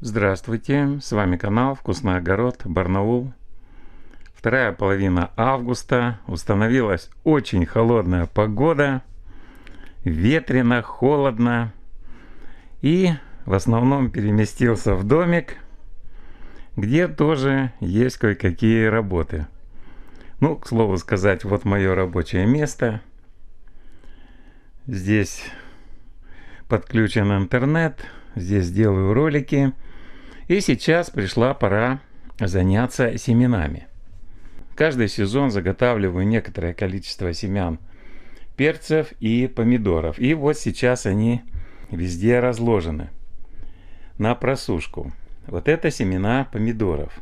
Здравствуйте, с вами канал Вкусный огород, Барнаул. Вторая половина августа, установилась очень холодная погода, ветрено, холодно. И в основном переместился в домик, где тоже есть кое-какие работы. Ну, к слову сказать, вот мое рабочее место. Здесь подключен интернет, здесь делаю ролики. И сейчас пришла пора заняться семенами. Каждый сезон заготавливаю некоторое количество семян перцев и помидоров. И вот сейчас они везде разложены на просушку. Вот это семена помидоров.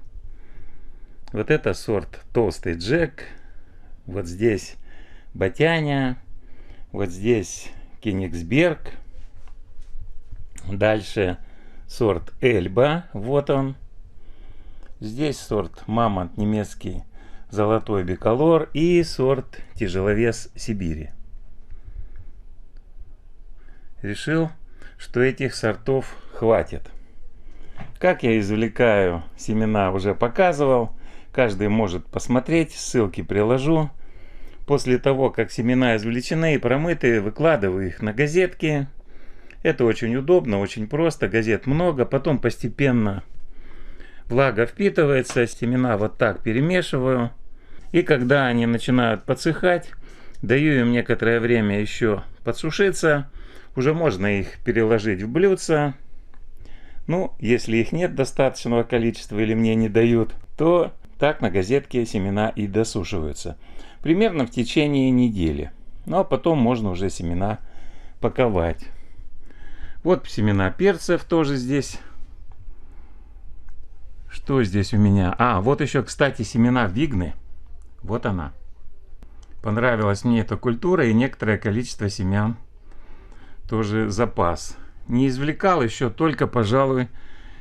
Вот это сорт толстый Джек. Вот здесь Батяня. Вот здесь Кенигсберг. Дальше сорт Эльба, вот он. Здесь сорт Мамонт немецкий Золотой Биколор и сорт Тяжеловес Сибири. Решил, что этих сортов хватит. Как я извлекаю семена, уже показывал. Каждый может посмотреть, ссылки приложу. После того, как семена извлечены и промыты, выкладываю их на газетки. Это очень удобно, очень просто, газет много, потом постепенно влага впитывается, семена вот так перемешиваю. И когда они начинают подсыхать, даю им некоторое время еще подсушиться. Уже можно их переложить в блюдце. Ну, если их нет достаточного количества или мне не дают, то так на газетке семена и досушиваются. Примерно в течение недели. Ну а потом можно уже семена паковать. Вот семена перцев тоже здесь. Что здесь у меня? Вот еще, кстати, семена вигны. Вот она. Понравилась мне эта культура, и некоторое количество семян тоже запас. Не извлекал еще только, пожалуй,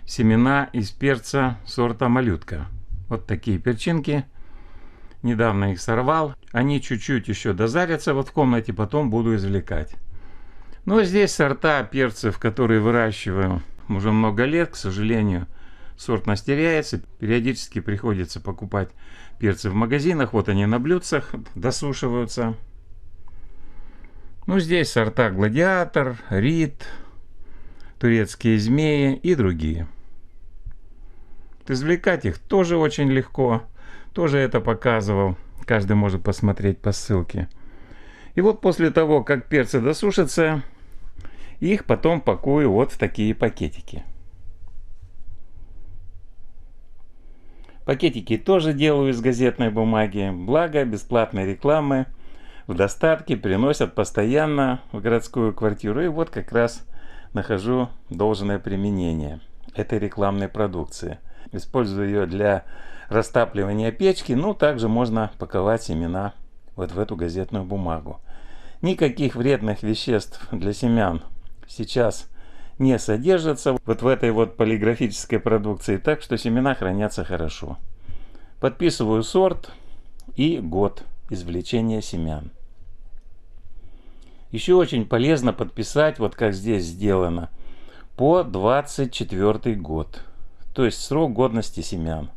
семена из перца сорта малютка. Вот такие перчинки. Недавно их сорвал. Они чуть-чуть еще дозарятся вот в комнате, потом буду извлекать. Но здесь сорта перцев, которые выращиваю уже много лет. К сожалению, сортность теряется. Периодически приходится покупать перцы в магазинах. Вот они на блюдцах досушиваются. Ну, здесь сорта Гладиатор, Рид, турецкие змеи и другие. Извлекать их тоже очень легко. Тоже это показывал. Каждый может посмотреть по ссылке. И вот после того, как перцы досушатся, их потом пакую вот в такие пакетики. Пакетики тоже делаю из газетной бумаги. Благо, бесплатной рекламы в достатке приносят постоянно в городскую квартиру. И вот как раз нахожу должное применение этой рекламной продукции. Использую ее для растапливания печки. Ну, также можно паковать семена вот в эту газетную бумагу. Никаких вредных веществ для семян сейчас не содержится вот в этой вот полиграфической продукции, так что семена хранятся хорошо. Подписываю сорт и год извлечения семян. Еще очень полезно подписать, вот как здесь сделано, по 24 год, то есть срок годности семян.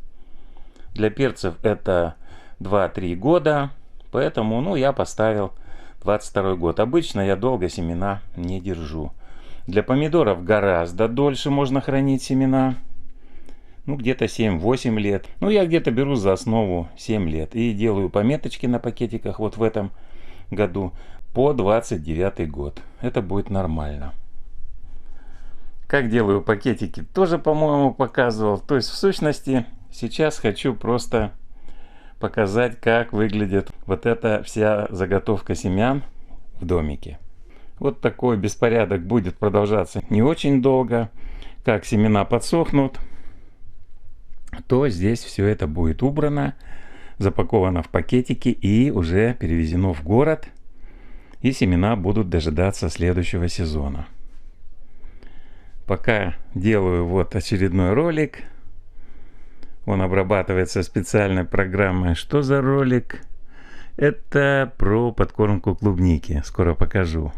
Для перцев это 2-3 года, поэтому я поставил 22 год. Обычно я долго семена не держу. Для помидоров гораздо дольше можно хранить семена. Где-то 7-8 лет. Я где-то беру за основу 7 лет. И делаю пометочки на пакетиках вот в этом году по 29 год. Это будет нормально. Как делаю пакетики, тоже, по-моему, показывал. То есть, в сущности, сейчас хочу просто показать, как выглядит вот эта вся заготовка семян в домике. Вот такой беспорядок будет продолжаться не очень долго. Как семена подсохнут, то здесь все это будет убрано, запаковано в пакетики и уже перевезено в город. И семена будут дожидаться следующего сезона. Пока делаю вот очередной ролик. Он обрабатывается специальной программой. Что за ролик? Это про подкормку клубники. Скоро покажу.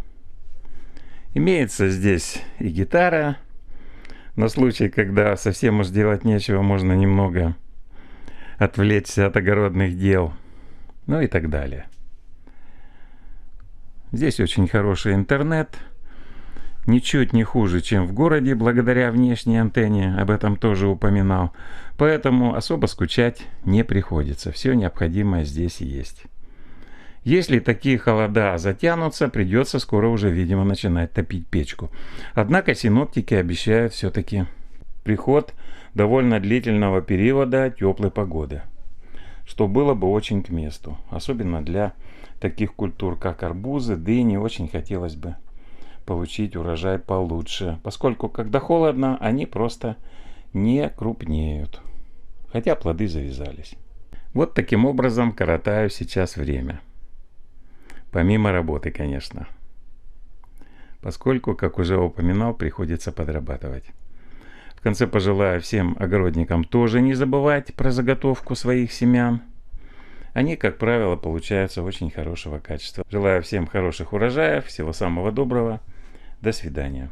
Имеется здесь и гитара, На случай, когда совсем уж делать нечего, можно немного отвлечься от огородных дел. Ну и так далее. Здесь очень хороший интернет. Ничуть не хуже, чем в городе, благодаря внешней антенне. Об этом тоже упоминал. Поэтому особо скучать не приходится. Все необходимое здесь есть. Если такие холода затянутся, придется скоро уже, видимо, начинать топить печку. Однако синоптики обещают все-таки приход довольно длительного периода теплой погоды, что было бы очень к месту. Особенно для таких культур, как арбузы, дыни, очень хотелось бы получить урожай получше, поскольку когда холодно, они просто не крупнеют, хотя плоды завязались. Вот таким образом коротаю сейчас время. Помимо работы, конечно. Поскольку, как уже упоминал, приходится подрабатывать. В конце пожелаю всем огородникам тоже не забывать про заготовку своих семян. Они, как правило, получаются очень хорошего качества. Желаю всем хороших урожаев, всего самого доброго. До свидания.